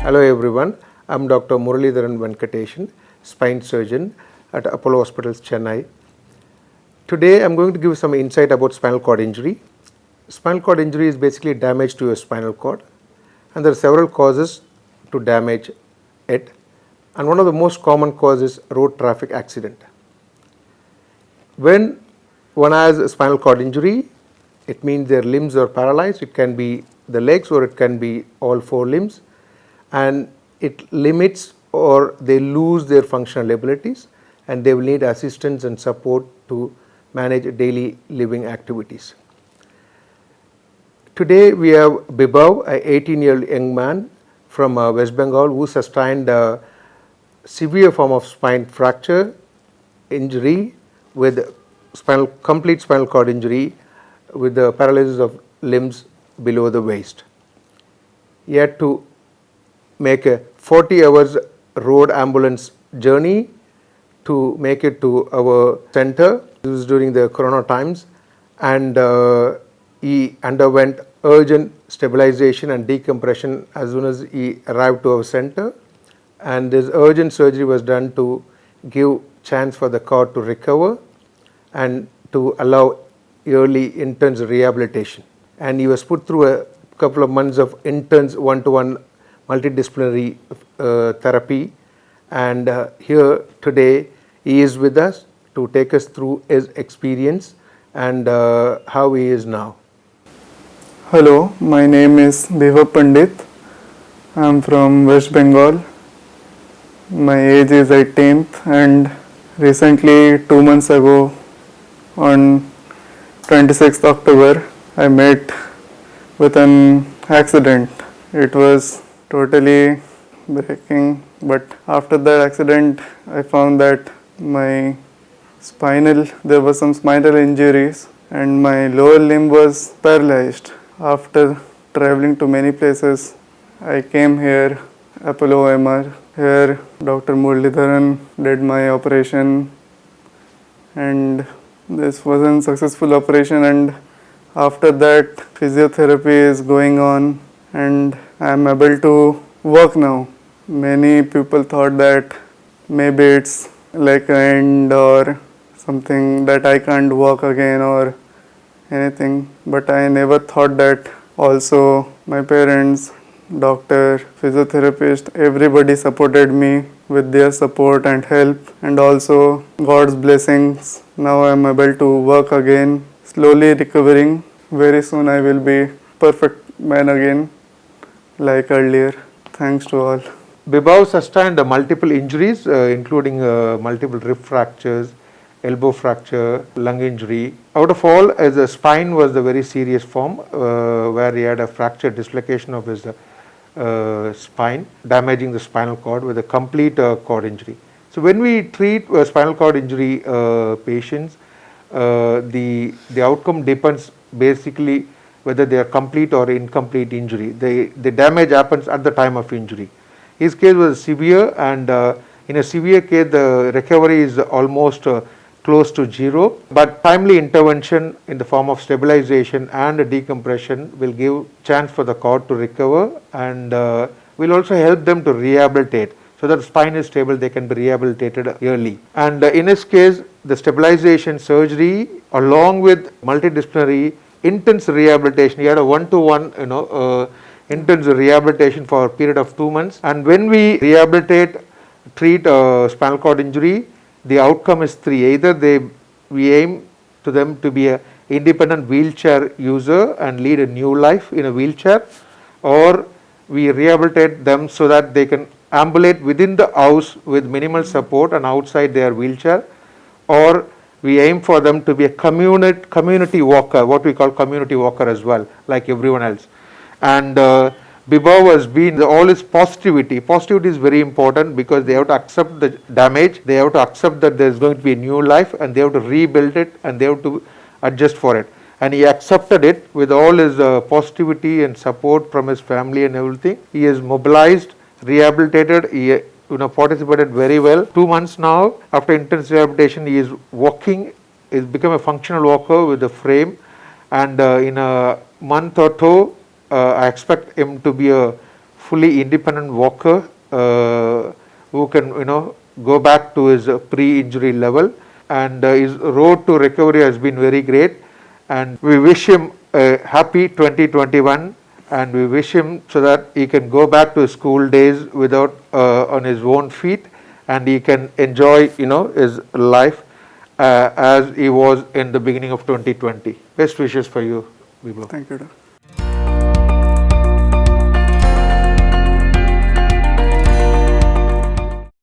Hello everyone, I'm Dr. Muralidharan Venkateshan, spine surgeon at Apollo Hospitals, Chennai. Today I'm going to give some insight about spinal cord injury. Spinal cord injury is basically damage to your spinal cord, and there are several causes to damage it, and one of the most common causes is road traffic accident. When one has a spinal cord injury, it means their limbs are paralyzed. It can be the legs or it can be all four limbs, and it limits or they lose their functional abilities, and they will need assistance and support to manage daily living activities. Today we have Bibhav, an 18-year-old young man from West Bengal who sustained a severe form of spine fracture injury with complete spinal cord injury with the paralysis of limbs below the waist. He had to make a 40 hours road ambulance journey to make it to our center. This was during the corona times, and he underwent urgent stabilization and decompression as soon as he arrived to our center, and this urgent surgery was done to give chance for the cord to recover and to allow early intense rehabilitation. And he was put through a couple of months of intense one-to-one multidisciplinary therapy, and here today he is with us to take us through his experience and how he is now. Hello, my name is Bibhav Pandit. I am from West Bengal. My age is 18th, and recently 2 months ago on 26th October I met with an accident. It was totally breaking, but after that accident I found that there was some spinal injuries and my lower limb was paralyzed. After traveling to many places, I came here, Apollo MR. Here Dr. Muralidharan did my operation, and this was a successful operation, and after that physiotherapy is going on and I am able to walk now. Many people thought that maybe it's like an end or something, that I can't walk again or anything, but I never thought that. Also my parents, doctor, physiotherapist, everybody supported me with their support and help, and also God's blessings. Now I am able to walk again, slowly recovering. Very soon I will be perfect man again like earlier. Thanks to all. Bibhav sustained multiple injuries including multiple rib fractures, elbow fracture, lung injury. Out of all, as the spine was the very serious form where he had a fractured dislocation of his spine, damaging the spinal cord with a complete cord injury. So when we treat spinal cord injury patients, the outcome depends basically whether they are complete or incomplete injury. The damage happens at the time of injury. His case was severe, and in a severe case the recovery is almost close to zero, but timely intervention in the form of stabilization and decompression will give chance for the cord to recover, and will also help them to rehabilitate. So that the spine is stable, they can be rehabilitated early. And in his case, the stabilization surgery along with multidisciplinary intense rehabilitation, he had a one-to-one intense rehabilitation for a period of 2 months. And when we treat spinal cord injury, the outcome is three. Either we aim to them to be an independent wheelchair user and lead a new life in a wheelchair, or we rehabilitate them so that they can ambulate within the house with minimal support and outside their wheelchair, or we aim for them to be a community walker, what we call community walker as well, like everyone else. And Bibhav has been all his positivity. Positivity is very important because they have to accept the damage, they have to accept that there is going to be a new life, and they have to rebuild it, and they have to adjust for it. And he accepted it with all his positivity and support from his family and everything. He is mobilized, rehabilitated, he participated very well. 2 months now after intense rehabilitation, he is walking, he's become a functional walker with a frame, and in a month or two I expect him to be a fully independent walker who can, go back to his pre-injury level, and his road to recovery has been very great. And we wish him a happy 2021, and we wish him so that he can go back to his school days without on his own feet, and he can enjoy, his life as he was in the beginning of 2020. Best wishes for you, Biplab. Thank you, doctor.